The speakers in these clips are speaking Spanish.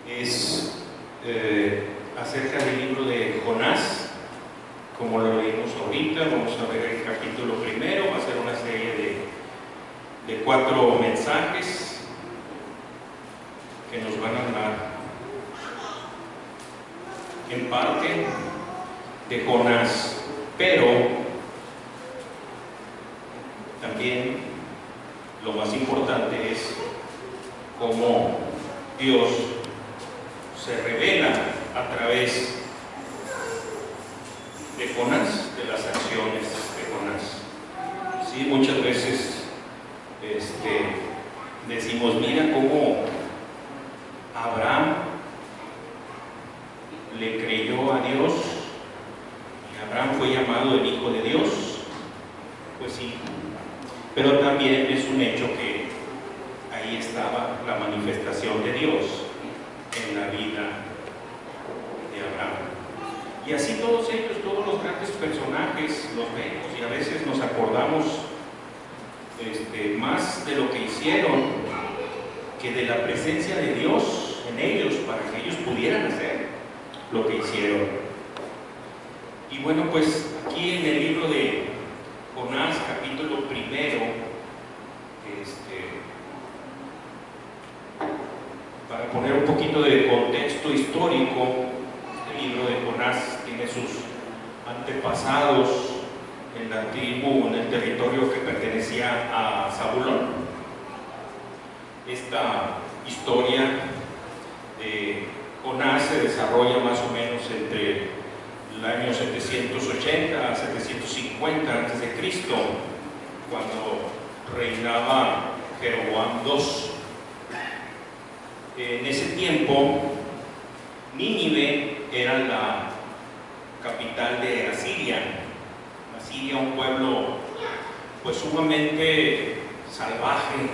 es acerca del libro de Jonás, como lo leímos ahorita. Vamos a ver el capítulo primero. Va a ser una serie de 4 mensajes que nos van a hablar en parte de Jonás, pero también lo más importante es cómo Dios se revela a través de Jonás, de las acciones de Jonás. Sí, muchas veces decimos, mira cómo Abraham le creyó a Dios y Abraham fue llamado el hijo de Dios. Pues sí, pero también es un hecho que ahí estaba la manifestación de Dios en la vida de Abraham. Y así todos ellos, todos los grandes personajes los vemos y a veces nos acordamos más de lo que hicieron que de la presencia de Dios en ellos para que ellos pudieran hacer lo que hicieron. Y bueno, pues aquí en el libro de Jonás, capítulo primero, para poner un poquito de contexto histórico, el libro de Jonás tiene sus antepasados en la tribu, en el territorio que pertenecía a Zabulón. Esta historia de Jonás se desarrolla más o menos entre el año 780 a 750 a.C., cuando reinaba Jeroboam II. En ese tiempo, Nínive era la capital de Asiria. Asiria, un pueblo pues sumamente salvaje,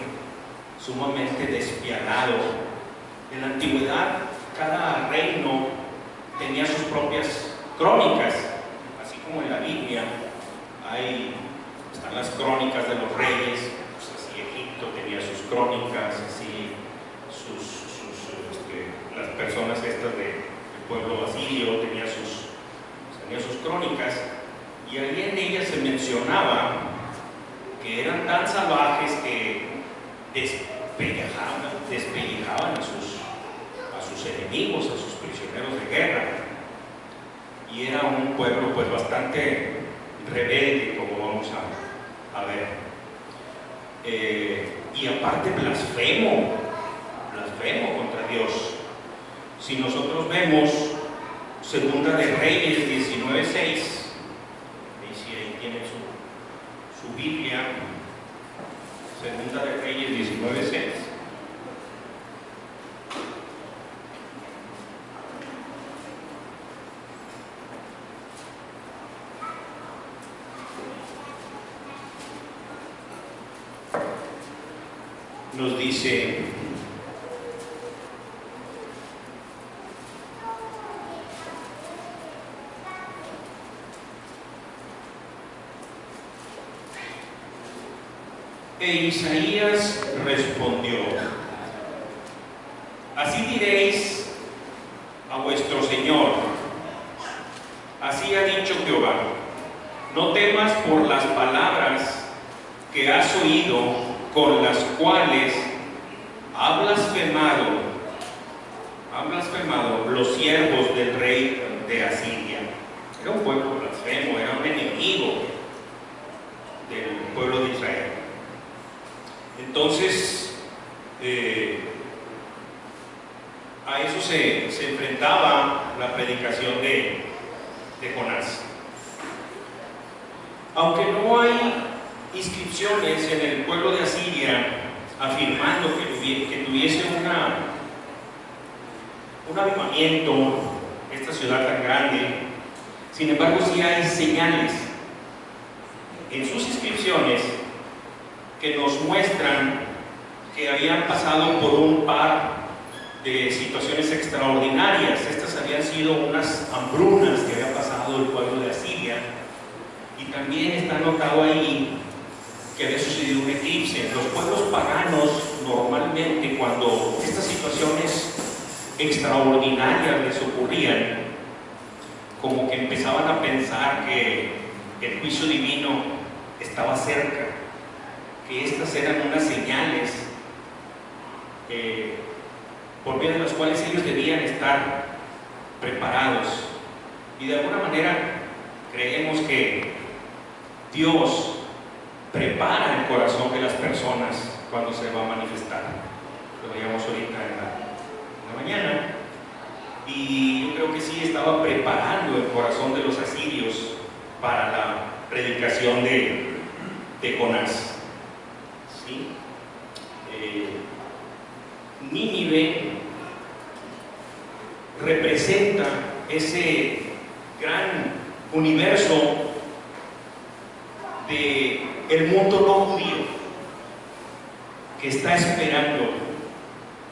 sumamente despiadado. En la antigüedad, cada reino tenía sus propias crónicas, así como en la Biblia están las crónicas de los reyes. Pues así Egipto tenía sus crónicas, así las personas estas del pueblo asirio tenían sus crónicas, y allí en ellas se mencionaba que eran tan salvajes que despellejaban a sus enemigos, a sus prisioneros de guerra, y era un pueblo pues bastante rebelde, como vamos a ver, y aparte blasfemo contra Dios. Si nosotros vemos Segunda de Reyes 19:6, si ahí tienen su Biblia, Segunda de Reyes 19:6. Nos dice: e Isaías respondió: así diréis a vuestro Señor, así ha dicho Jehová, no temas por las palabras que has oído, con las cuales ha blasfemado los siervos del rey de Asiria. Era un pueblo blasfemo, era un enemigo del pueblo de Israel. Entonces, a eso se enfrentaba la predicación de Jonás. Aunque no hay inscripciones en el pueblo de Asiria afirmando que tuviese un avivamiento, esta ciudad tan grande, sin embargo sí hay señales en sus inscripciones que nos muestran que habían pasado por un par de situaciones extraordinarias. Estas habían sido unas hambrunas que había pasado el pueblo de Asiria, y también está anotado ahí que había sucedido un eclipse. Los pueblos paganos normalmente, cuando estas situaciones extraordinarias les ocurrían, como que empezaban a pensar que el juicio divino estaba cerca, que estas eran unas señales por medio de las cuales ellos debían estar preparados. Y de alguna manera creemos que Dios prepara el corazón de las personas cuando se va a manifestar. Lo veíamos ahorita en la mañana. Y yo creo que sí estaba preparando el corazón de los asirios para la predicación de Jonás. ¿Sí? Nínive representa ese gran universo del mundo no judío que está esperando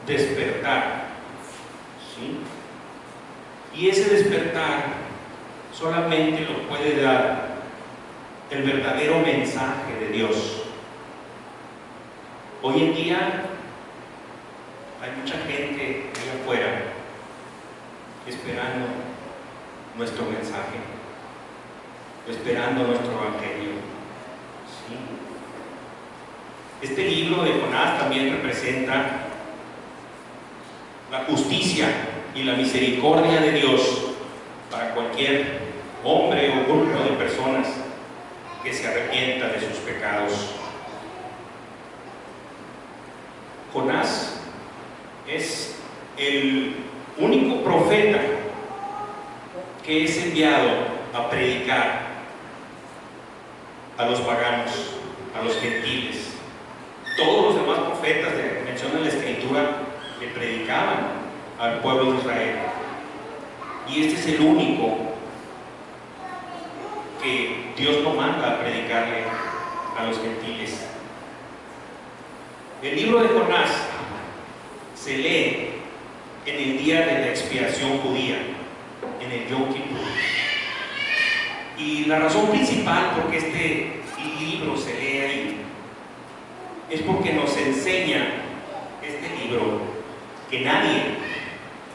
despertar. ¿Sí? Y ese despertar solamente lo puede dar el verdadero mensaje de Dios. Hoy en día hay mucha gente allá afuera esperando nuestro mensaje, esperando nuestro evangelio. ¿Sí? Este libro de Jonás también representa la justicia y la misericordia de Dios para cualquier hombre o grupo de personas que se arrepienta de sus pecados. Jonás es el único profeta que es enviado a predicar a los paganos, a los gentiles. Todos los demás profetas que menciona la Escritura le predicaban al pueblo de Israel, y este es el único que Dios lo manda a predicarle a los gentiles. El libro de Jonás se lee en el día de la expiación judía, en el Yom Kippur. Y la razón principal por qué este libro se lee ahí es porque nos enseña este libro que nadie,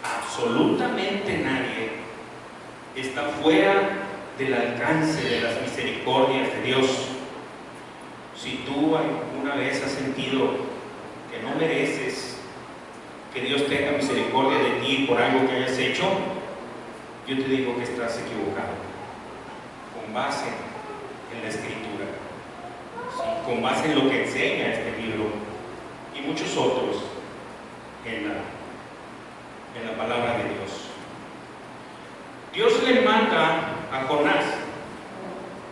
absolutamente nadie, está fuera del alcance de las misericordias de Dios. Si tú alguna vez has sentido que no mereces que Dios tenga misericordia de ti por algo que hayas hecho, yo te digo que estás equivocado, con base en la Escritura, ¿sí? Con base en lo que enseña este libro y muchos otros en la palabra de Dios. Dios le manda a Jonás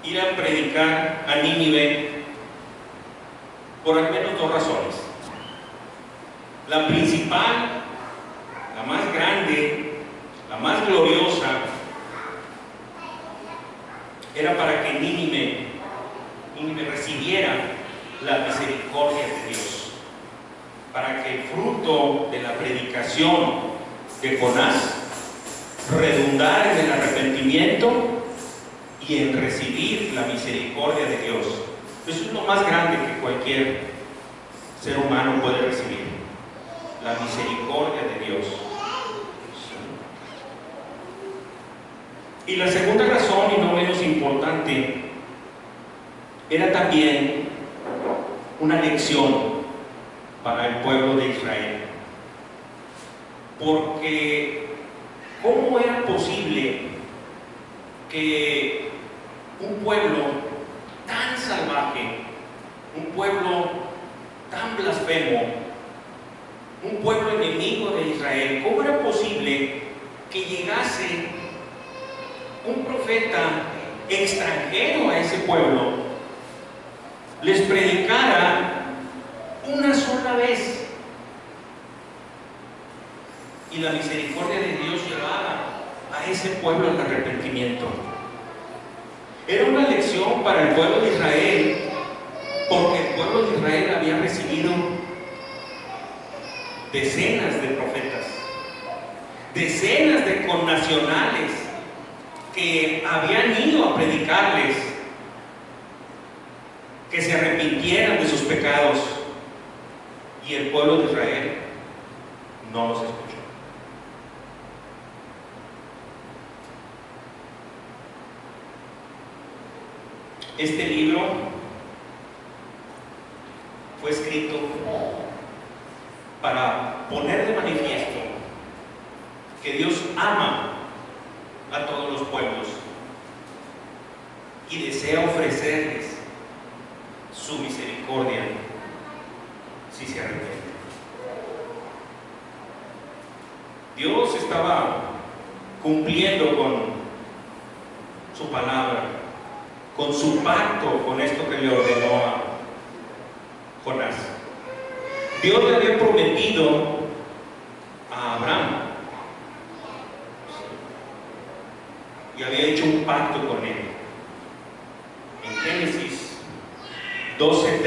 ir a predicar a Nínive por al menos dos razones. La principal, la más grande, la más gloriosa, era para que Nínive recibiera la misericordia de Dios, para que el fruto de la predicación de Jonás redundara en el arrepentimiento y en recibir la misericordia de Dios. Eso es lo más grande que cualquier ser humano puede recibir, la misericordia de Dios. Y la segunda razón, y no menos importante, era también una lección para el pueblo de Israel. Porque ¿cómo era posible que un pueblo tan salvaje, un pueblo tan blasfemo, un pueblo enemigo de Israel, cómo era posible que llegase un profeta extranjero a ese pueblo, les predicara una sola vez y la misericordia de Dios llevaba a ese pueblo al arrepentimiento? Era una lección para el pueblo de Israel, porque el pueblo de Israel había recibido decenas de profetas, decenas de connacionales que habían ido a predicarles que se arrepintieran de sus pecados, y el pueblo de Israel no los escuchó. Este libro fue escrito para poner de manifiesto que Dios ama a todos los pueblos y desea ofrecerles su misericordia si se arrepienten. Dios estaba cumpliendo con su palabra, con su pacto, con esto que le ordenó a Jonás. Dios le había prometido a Abraham y había hecho un pacto con él. En Génesis 12:3,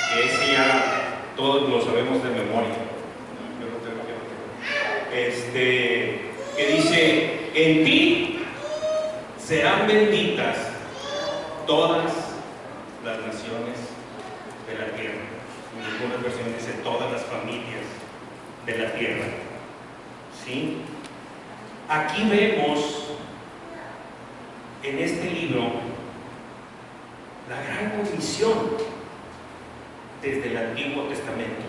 que ese ya todos lo sabemos de memoria, que dice: en ti serán benditas todas las naciones de la tierra. En algunas versiones dice todas las familias de la tierra. ¿Sí? Aquí vemos en este libro la gran comisión desde el Antiguo Testamento: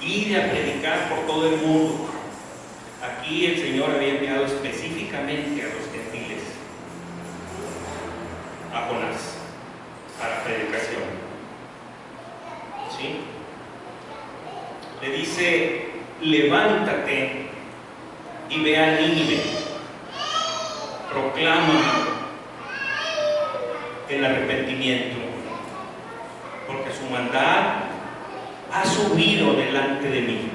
ir a predicar por todo el mundo. Aquí el Señor había enviado específicamente a los gentiles, a Jonás, para predicación. ¿Sí? Le dice: levántate y ve a Nínive, proclama el arrepentimiento, porque su maldad ha subido delante de mí,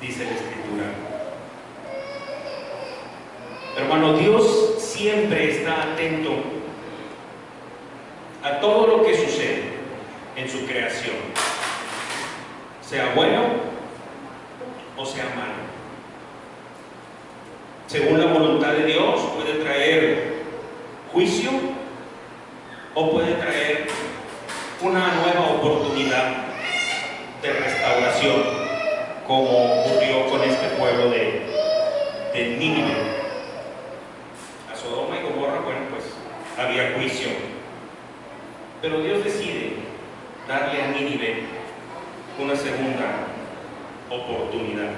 dice la Escritura. Hermano, Dios siempre está atento a todo lo que sucede en su creación, sea bueno o sea malo. Según la voluntad de Dios, puede traer juicio o puede traer una nueva oportunidad de restauración, como ocurrió con este pueblo de Nínive. A Sodoma y Gomorra, bueno, pues había juicio, pero Dios decide darle a Nínive una segunda oportunidad.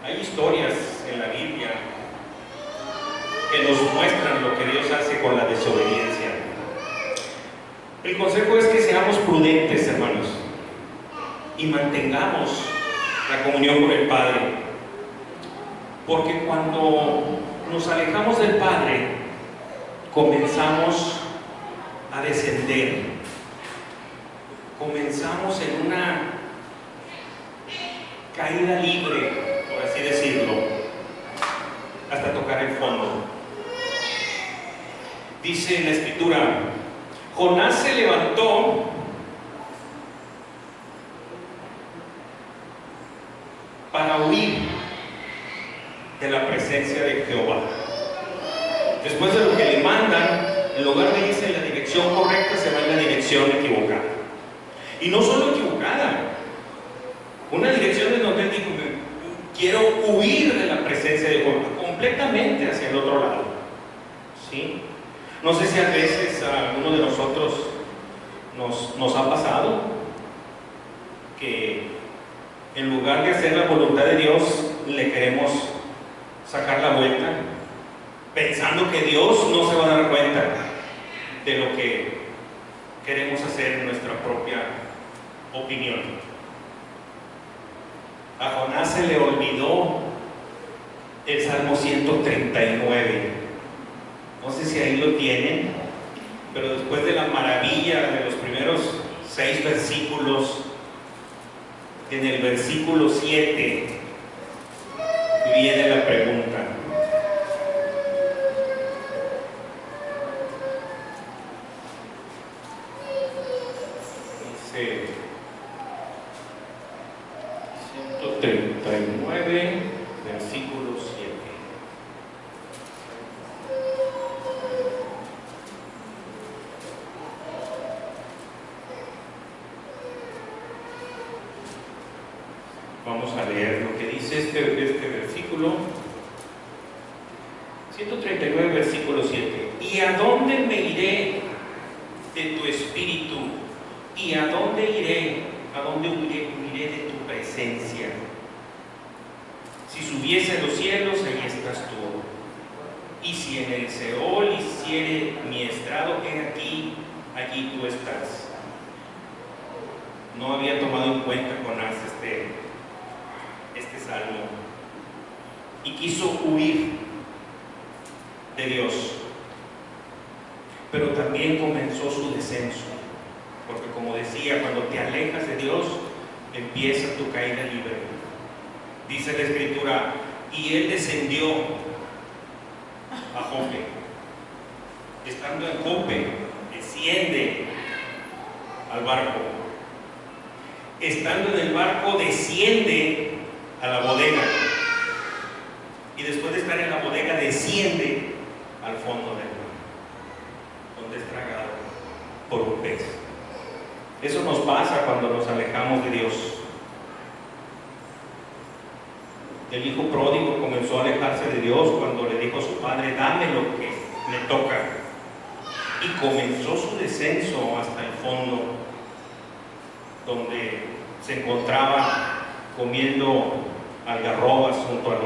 Hay historias en la Biblia que nos muestran lo que Dios hace con la desobediencia. El consejo es que seamos prudentes, hermanos, y mantengamos la comunión con el Padre, porque cuando nos alejamos del Padre comenzamos a descender, comenzamos en una caída libre, por así decirlo, hasta tocar el fondo. Dice en la Escritura: Jonás se levantó para huir de la presencia de Jehová. Después de lo que le mandan, en lugar de irse en la dirección correcta, se va en la dirección equivocada. Y no solo equivocada, una dirección en donde él dijo: quiero huir de la presencia de Jehová, completamente hacia el otro lado. ¿Sí? No sé si a veces a alguno de nosotros nos ha pasado que en lugar de hacer la voluntad de Dios, le queremos sacar la vuelta, pensando que Dios no se va a dar cuenta de lo que queremos hacer en nuestra propia opinión. A Jonás se le olvidó el Salmo 139. No sé si ahí lo tienen, pero después de la maravilla de los primeros 6 versículos, en el versículo 7 viene la pregunta. Dice 139, versículo 7. Vamos a leer lo que dice este versículo. 139, versículo 7. ¿Y a dónde me iré de tu espíritu? ¿Y a dónde iré? ¿A dónde huiré de tu presencia? Si subiese a los cielos, allí estás tú. Y si en el Seol hiciere mi estrado, he aquí, allí tú estás. No había tomado en cuenta Jonás este salmo y quiso huir de Dios, pero también comenzó su descenso, porque como decía, cuando te alejas de Dios empieza tu caída libre. Dice la Escritura, y él descendió a Jope. Estando en Jope, desciende al barco. Estando en el barco, desciende a la bodega. Y después de estar en la bodega, desciende al fondo del mar, donde es tragado por un pez. Eso nos pasa cuando nos alejamos de Dios. El hijo pródigo comenzó a alejarse de Dios cuando le dijo a su padre, dame lo que me toca. Y comenzó su descenso hasta el fondo, donde se encontraba comiendo algarrobas junto a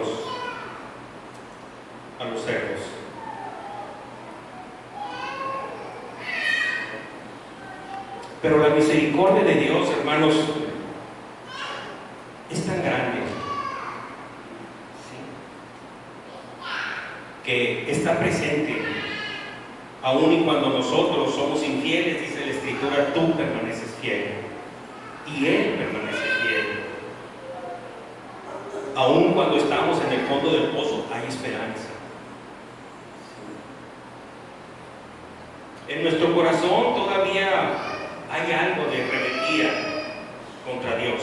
los cerdos. Pero la misericordia de Dios, hermanos, es tan grande, ¿sí?, que está presente aun y cuando nosotros somos infieles. Dice la Escritura, tú permaneces fiel y Él permanece fiel. Aun cuando estamos en el fondo del pozo, hay esperanza. En nuestro corazón todavía hay algo de rebeldía contra Dios,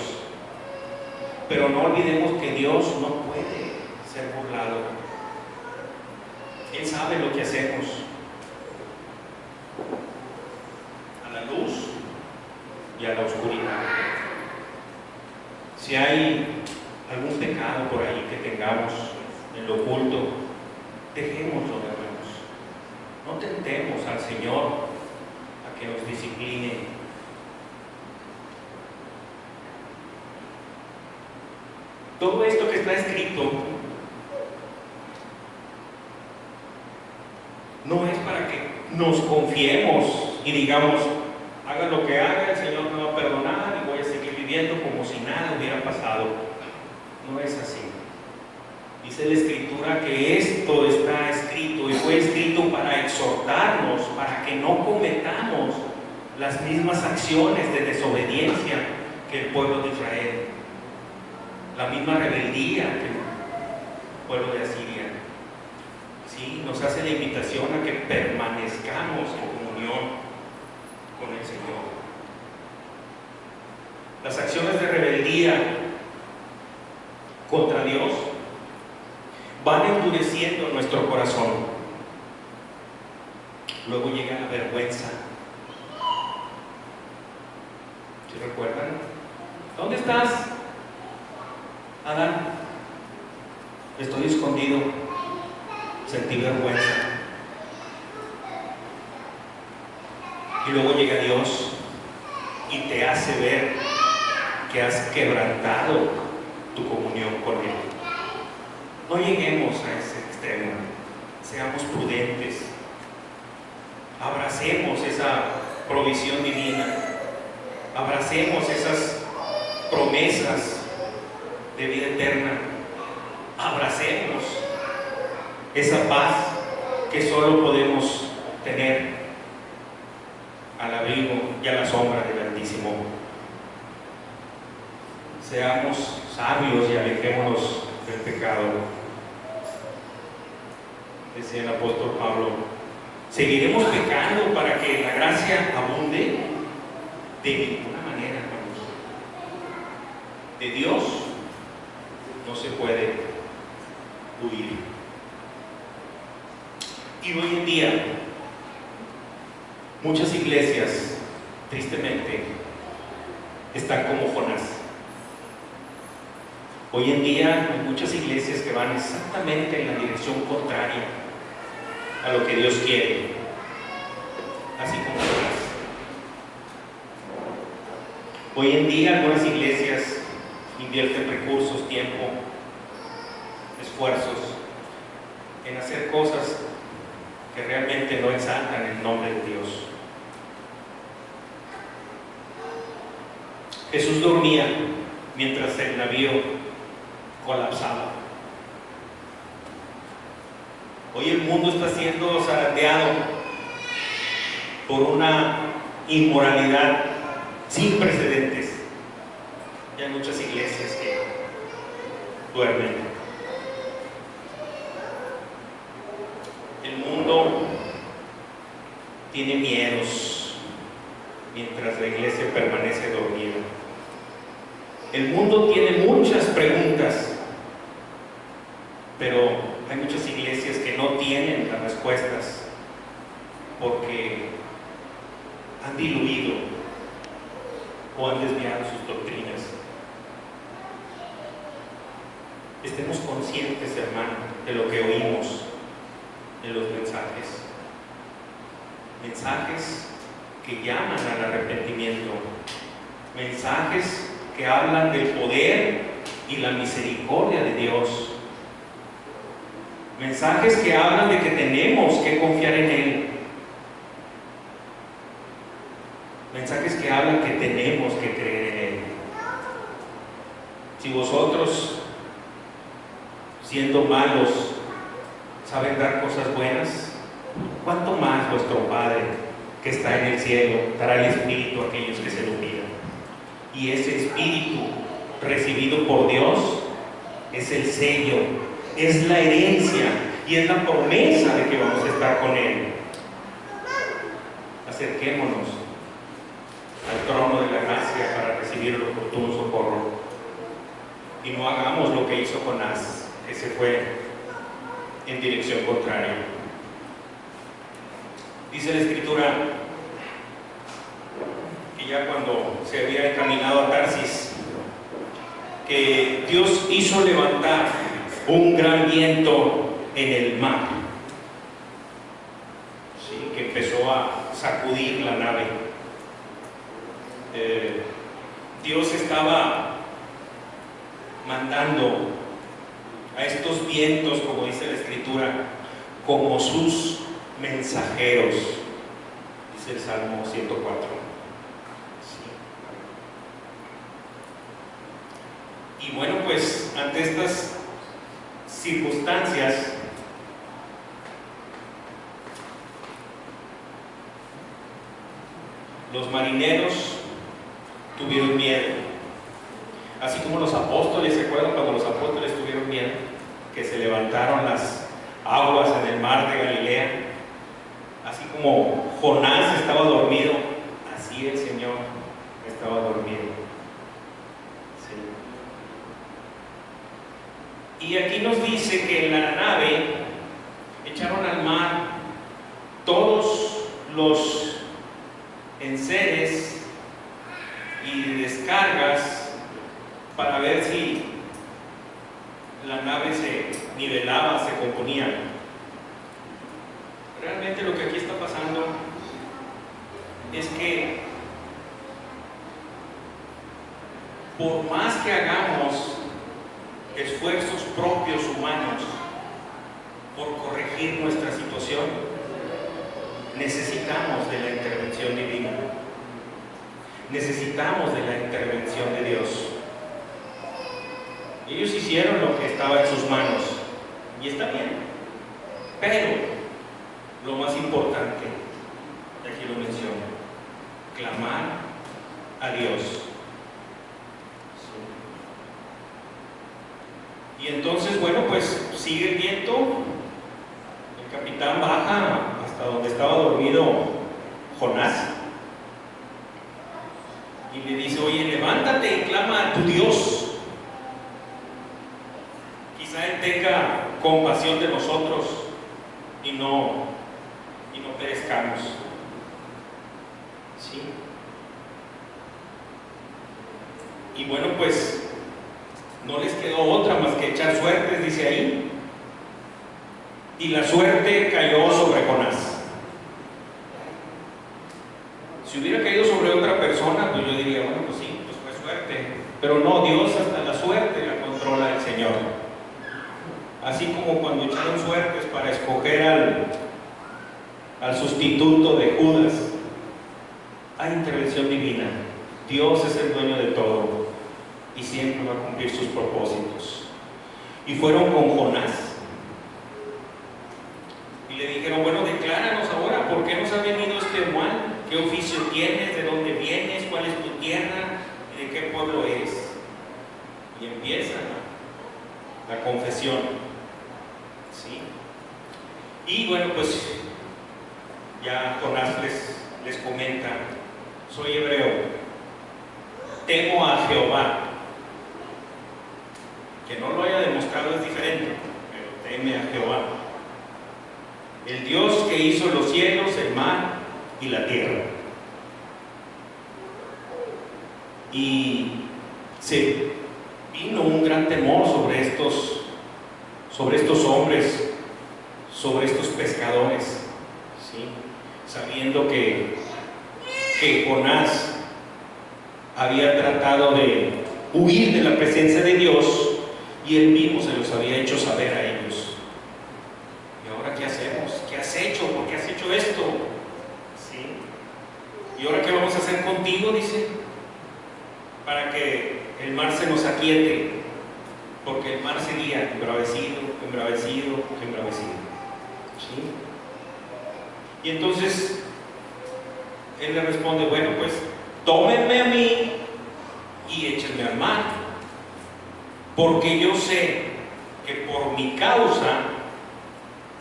pero no olvidemos que Dios no puede ser burlado. Él sabe lo que hacemos, a la luz y a la oscuridad. Si hay algún pecado por ahí que tengamos en lo oculto, dejémoslo, hermanos. No tentemos al Señor a que nos discipline. Todo esto que está escrito no es para que nos confiemos y digamos, haga lo que haga, el Señor me va a perdonar y voy a seguir viviendo como si nada hubiera pasado. No es así. Dice la Escritura que esto está escrito y fue escrito para exhortarnos, para que no cometamos las mismas acciones de desobediencia que el pueblo de Israel, la misma rebeldía que el pueblo de Asiria. Sí, nos hace la invitación a que permanezcamos en comunión con el Señor. Las acciones de rebeldía contra Dios van endureciendo nuestro corazón. Luego llega la vergüenza. ¿Se recuerdan? ¿Dónde estás, Adán? Estoy escondido. Sentí vergüenza. Y luego llega Dios y te hace ver que has quebrantado tu comunión con Él. No lleguemos a ese extremo. Seamos prudentes. Abracemos esa provisión divina. Abracemos esas promesas de vida eterna. Abracemos esa paz que solo podemos tener al abrigo y a la sombra del Altísimo. Seamos sabios y alejémonos del pecado. Decía el apóstol Pablo, ¿seguiremos pecando para que la gracia abunde? De ninguna manera, hermanos. De Dios no se puede huir. Y hoy en día, muchas iglesias, tristemente, están como Jonás. Hoy en día hay muchas iglesias que van exactamente en la dirección contraria a lo que Dios quiere, así como Jonás. Hoy en día algunas iglesias invierten recursos, tiempo, esfuerzos en hacer cosas que realmente no exaltan el nombre de Dios. Jesús dormía mientras el navío colapsaba. Hoy el mundo está siendo zarandeado por una inmoralidad sin precedentes. Y hay muchas iglesias que duermen. El mundo tiene miedos mientras la iglesia permanece dormida. El mundo tiene muchas preguntas, pero hay muchas iglesias que no tienen las respuestas porque han diluido o han desviado sus doctrinas. Estemos conscientes, hermano, de lo que oímos en los mensajes. Mensajes que llaman al arrepentimiento. Mensajes que hablan del poder y la misericordia de Dios. Mensajes que hablan de que tenemos que confiar en Él. Mensajes que hablan que tenemos que creer en Él. Si vosotros, siendo malos, saben dar cosas buenas, ¿cuánto más vuestro Padre que está en el cielo dará el Espíritu a aquellos que se lo pidan? Y ese Espíritu recibido por Dios es el sello, es la herencia y es la promesa de que vamos a estar con Él. Acerquémonos al trono de la gracia para recibir el oportuno socorro y no hagamos lo que hizo Jonás, que se fue en dirección contraria. Dice la Escritura que ya cuando se había encaminado a Tarsis, que Dios hizo levantar un gran viento en el mar, ¿sí? Que empezó a sacudir la nave. Dios estaba mandando a estos vientos, como dice la Escritura, como sus mensajeros, dice el Salmo 104. Sí. Y bueno, pues ante estas circunstancias, los marineros tuvieron miedo, así como los apóstoles. ¿Se acuerdan cuando los apóstoles tuvieron miedo? Que se levantaron las aguas en el mar de Galilea. Así como Jonás estaba dormido, así el Señor estaba dormido. Sí. Y aquí nos dice que en la nave echaron al mar todos los enseres y descargas para ver si la nave se nivelaba, se componía. Realmente lo que aquí está pasando es que por más que hagamos esfuerzos propios humanos por corregir nuestra situación, necesitamos de la intervención divina. Necesitamos de la intervención de Dios. Ellos hicieron lo que estaba en sus manos y está bien, pero lo más importante, y aquí lo menciono, clamar a Dios. Y entonces, bueno, pues sigue el viento, el capitán baja hasta donde estaba dormido Jonás y le dice: oye, levántate y clama a tu Dios. Quizá Él tenga compasión de nosotros y no perezcamos. ¿Sí? Y bueno, pues no les quedó otra más que echar suertes, dice ahí. y la suerte cayó sobre Jonás. Si hubiera caído sobre otra persona, pues yo diría, bueno, pues sí, pues fue suerte. Pero no, Dios hasta la suerte la controla el Señor. Así como cuando echaron suertes para escoger al sustituto de Judas, hay intervención divina. Dios es el dueño de todo y siempre va a cumplir sus propósitos. Y fueron con Jonás y le dijeron, bueno, decláranos ahora, ¿por qué nos ha venido este mal? ¿Qué oficio tienes? ¿De dónde vienes? ¿Cuál es tu tierra? ¿Y de qué pueblo eres? Y empieza la confesión, ¿sí? Y bueno, pues ya Jonás les comenta, soy hebreo, temo a Jehová. Que no lo haya demostrado es diferente, pero teme a Jehová, el Dios que hizo los cielos, el mar y la tierra. Y se vino un gran temor sobre estos hombres, sobre estos pescadores, ¿sí? Sabiendo que Jonás había tratado de huir de la presencia de Dios y él mismo se los había hecho saber a ellos. ¿Y ahora qué hacemos? ¿Qué has hecho? ¿Por qué has hecho esto? ¿Sí? ¿Y ahora qué vamos a hacer contigo? Dice, para que el mar se nos aquiete, porque el mar seguía embravecido, embravecido, embravecido. ¿Sí? Y entonces él le responde, bueno, pues tómenme a mí y échenme al mar, porque yo sé que por mi causa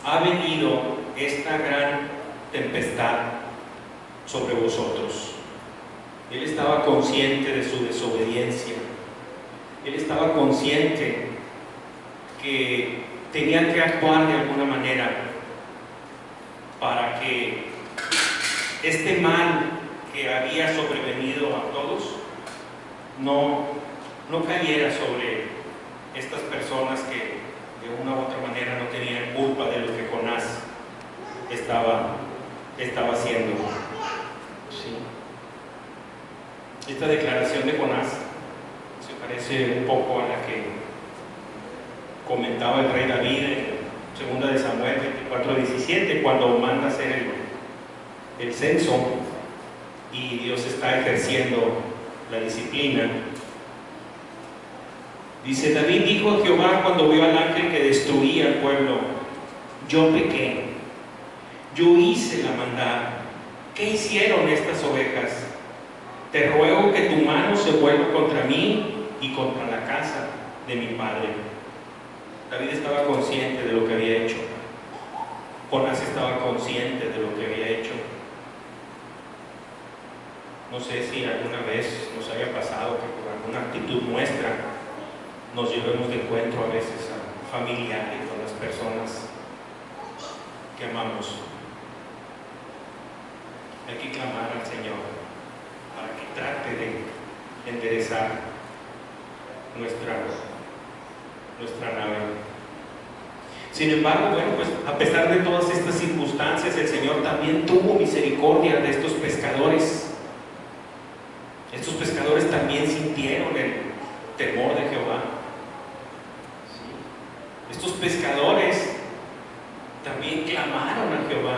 ha venido esta gran tempestad sobre vosotros. Él estaba consciente de su desobediencia. Él estaba consciente que tenía que actuar de alguna manera para que este mal que había sobrevenido a todos no cayera sobre estas personas que de una u otra manera no tenían culpa de lo que Jonás estaba haciendo. ¿Sí? Esta declaración de Jonás se parece un poco a la que comentaba el rey David en 2 de Samuel 24:17, cuando manda hacer el censo y Dios está ejerciendo la disciplina. Dice, David dijo a Jehová cuando vio al ángel que destruía al pueblo, yo pequé, yo hice la maldad. ¿Qué hicieron estas ovejas? Te ruego que tu mano se vuelva contra mí y contra la casa de mi padre. David estaba consciente de lo que había hecho. Jonás estaba consciente de lo que había hecho. No sé si alguna vez nos haya pasado que por alguna actitud nuestra nos llevemos de encuentro a veces a familiares o a las personas que amamos. Hay que clamar al Señor para que trate de enderezar nuestra nave. Sin embargo, bueno, pues a pesar de todas estas circunstancias, el Señor también tuvo misericordia de estos pescadores. Estos pescadores también sintieron el temor de Jehová. ¿Sí? Estos pescadores también clamaron a Jehová.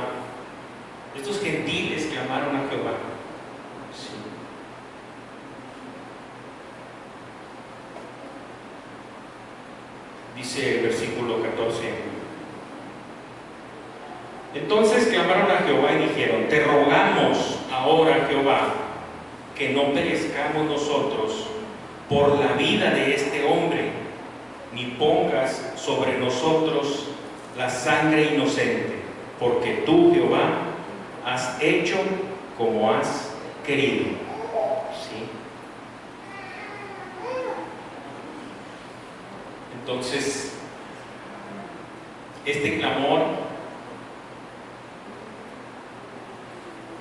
Estos gentiles clamaron a Jehová. ¿Sí? Dice el versículo 14. Entonces clamaron a Jehová y dijeron, te rogamos ahora, Jehová, que no perezcamos nosotros por la vida de este hombre, ni pongas sobre nosotros la sangre inocente, porque tú, Jehová, has hecho como has querido. ¿Sí? Entonces, este clamor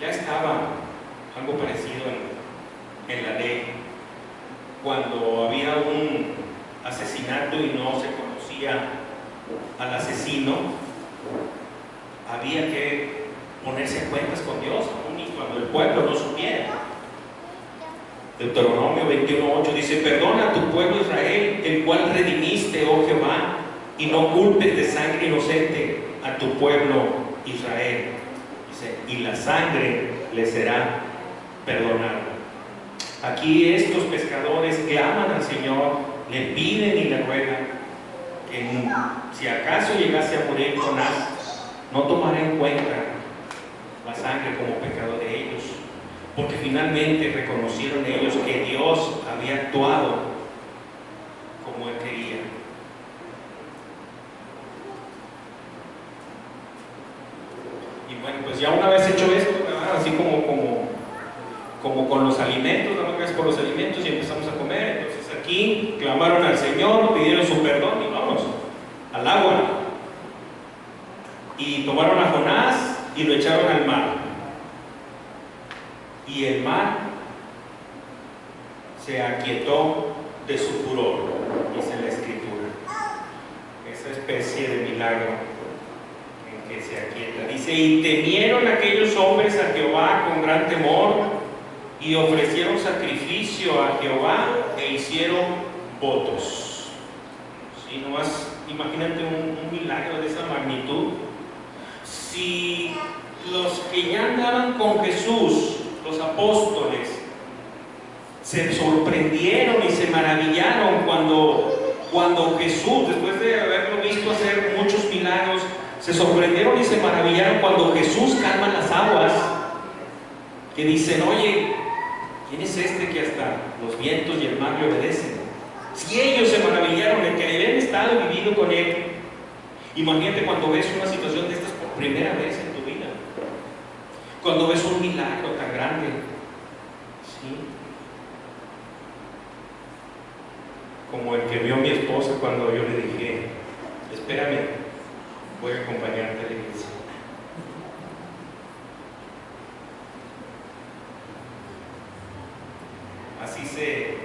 ya estaba algo parecido en la ley. Cuando había un asesinato y no se conocía al asesino, había que ponerse a cuentas con Dios, aún y cuando el pueblo no supiera. Deuteronomio 21:8 dice: perdona a tu pueblo Israel, el cual redimiste, oh Jehová, y no culpes de sangre inocente a tu pueblo Israel. Dice: y la sangre le será perdonada. Aquí estos pescadores claman al Señor, le piden y le ruegan que si acaso llegase a morir Jonás, no tomará en cuenta la sangre como pecado de ellos, porque finalmente reconocieron ellos que Dios había actuado como Él quería. Y bueno, pues ya una vez hecho esto, ¿verdad? Así como con los alimentos, damos gracias por los alimentos y empezamos a comer. Entonces aquí clamaron al Señor, pidieron su perdón y vamos al agua. Y tomaron a Jonás y lo echaron al mar. Y el mar se aquietó de su furor, dice la Escritura. Esa especie de milagro en que se aquieta. Dice: y temieron aquellos hombres a Jehová con gran temor, y ofrecieron sacrificio a Jehová e hicieron votos. ¿Sí? Nomás imagínate un milagro de esa magnitud. Si los que ya andaban con Jesús, los apóstoles, se sorprendieron y se maravillaron cuando Jesús, después de haberlo visto hacer muchos milagros, se sorprendieron y se maravillaron cuando Jesús calma las aguas, que dicen: oye, ¿quién es este que hasta los vientos y el mar le obedecen? Si ellos se maravillaron en que habían estado y vivido con Él, imagínate cuando ves una situación de estas por primera vez en tu vida, cuando ves un milagro tan grande, ¿sí? Como el que vio mi esposa cuando yo le dije: espérame, voy a acompañarte a la iglesia. Así se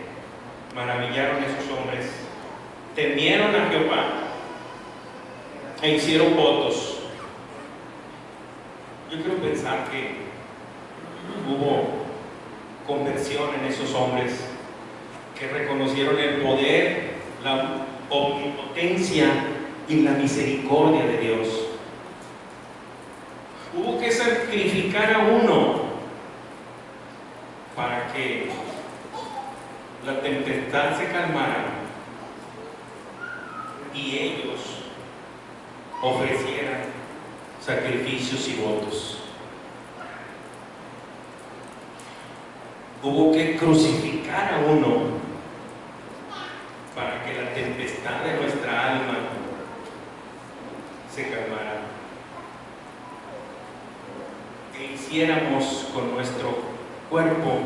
maravillaron esos hombres, temieron a Jehová e hicieron votos. Yo quiero pensar que hubo conversión en esos hombres, que reconocieron el poder, la omnipotencia y la misericordia de Dios. Hubo que sacrificar a uno para que la tempestad se calmara y ellos ofrecieran sacrificios y votos. Hubo que crucificar a uno para que la tempestad de nuestra alma se calmara e hiciéramos con nuestro cuerpo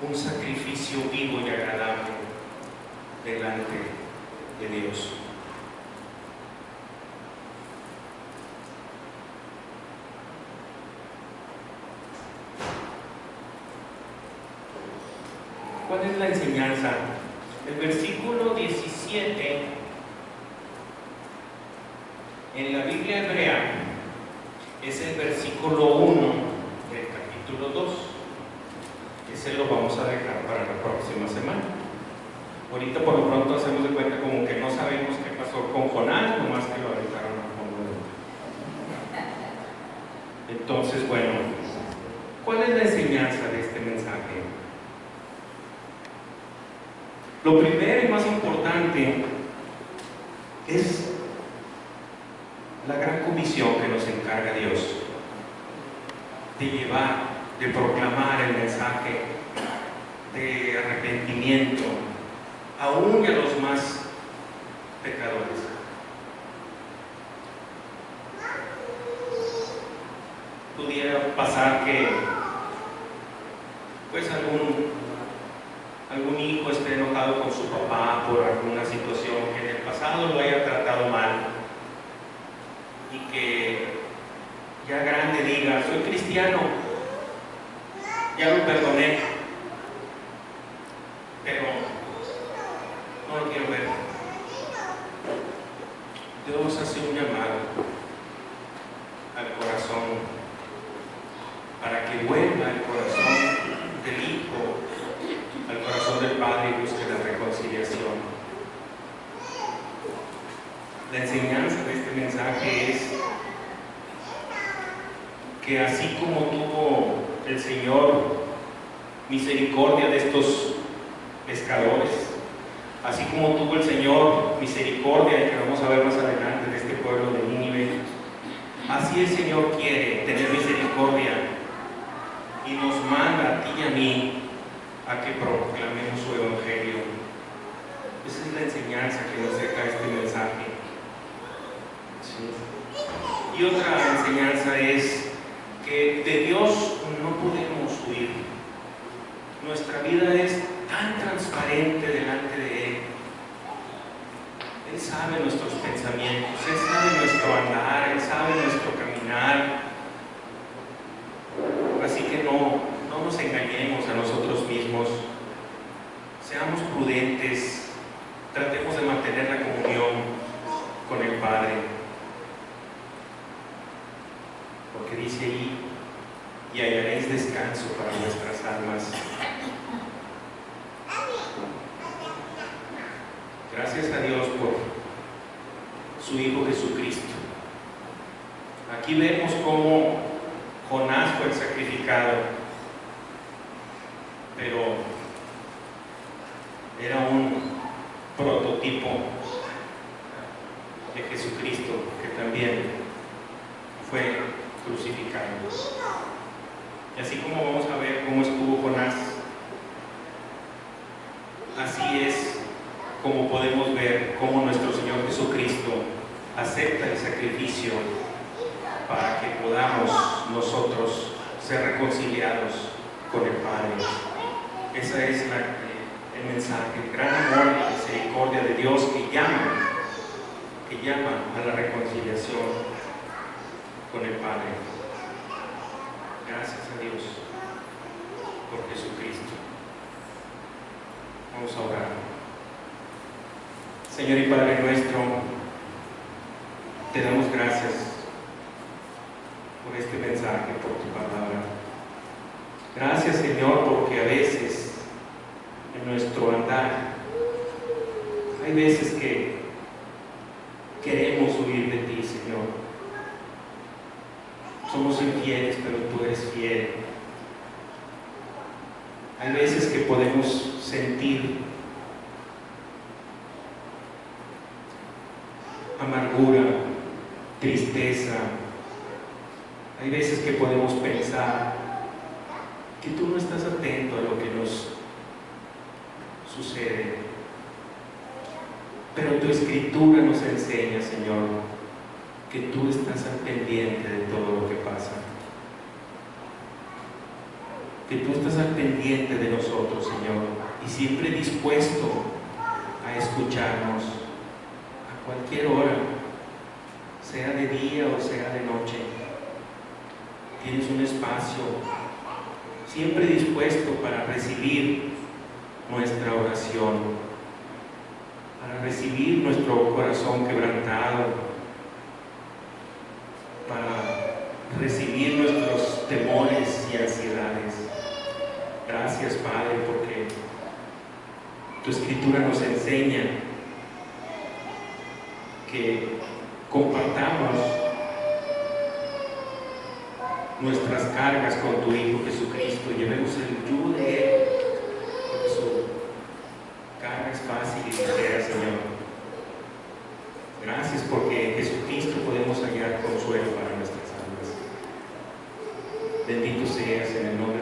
un sacrificio vivo y agradable delante de Dios. ¿Cuál es la enseñanza? El versículo 17 en la Biblia hebrea es el versículo 1 del capítulo 2. Ese lo vamos a dejar para la próxima semana. Ahorita por lo pronto hacemos de cuenta como que no sabemos qué pasó con Jonás, nomás que lo aventaron a fondo del mar. Entonces, bueno, ¿cuál es la enseñanza de este mensaje? Lo primero y más importante es la gran comisión que nos encarga Dios de llevar, de proclamar el mensaje de arrepentimiento aún a los más pecadores. Pudiera pasar que pues algún hijo esté enojado con su papá por alguna situación que en el pasado lo haya tratado mal y que ya grande diga: soy cristiano, ya lo perdoné, pero no lo quiero ver. Dios hace un llamado del Padre y busque la reconciliación. La enseñanza de este mensaje es que así como tuvo el Señor misericordia de estos pescadores, así como tuvo el Señor misericordia, y que vamos a ver más adelante, de este pueblo de Nínive, así el Señor quiere tener misericordia y nos manda a ti y a mí a que proclamemos su evangelio. Esa es la enseñanza que nos deja este mensaje. ¿Sí? Y otra enseñanza es que de Dios no podemos huir. Nuestra vida es tan transparente delante de Él. Él sabe nuestros pensamientos, Él sabe nuestro andar, Él sabe nuestro caminar. Así que no nos engañemos a nosotros mismos. Seamos prudentes, tratemos de mantener la comunión con el Padre. Porque dice ahí, y hallaréis descanso para vuestras almas. Gracias a Dios por su Hijo Jesucristo. Aquí vemos cómo Jonás fue sacrificado, pero era un prototipo de Jesucristo que también fue crucificado. Y así como vamos a ver cómo estuvo Jonás, así es como podemos ver cómo nuestro Señor Jesucristo acepta el sacrificio para que podamos nosotros ser reconciliados con el Padre. Ese es el mensaje, el gran amor y la misericordia de Dios que llama a la reconciliación con el Padre. Gracias a Dios por Jesucristo. Vamos a orar. Señor y Padre nuestro, te damos gracias por este mensaje, por tu palabra. Gracias, Señor, porque a veces en nuestro andar hay veces que queremos huir de ti, Señor. Somos infieles, pero tú eres fiel. Hay veces que podemos sentir amargura, tristeza. Hay veces que podemos pensar que tú no estás atento a lo que nos sucede. Pero tu Escritura nos enseña, Señor, que tú estás al pendiente de todo lo que pasa. Que tú estás al pendiente de nosotros, Señor, y siempre dispuesto a escucharnos a cualquier hora, sea de día o sea de noche. Tienes un espacio siempre dispuesto para recibir nuestra oración, para recibir nuestro corazón quebrantado, para recibir nuestros temores y ansiedades. Gracias, Padre, porque tu Escritura nos enseña que compartamos nuestras cargas con tu Hijo Jesucristo, llevemos el yugo de Él, porque su carga es fácil y ligera, Señor. Gracias porque en Jesucristo podemos hallar consuelo para nuestras almas. Bendito seas en el nombre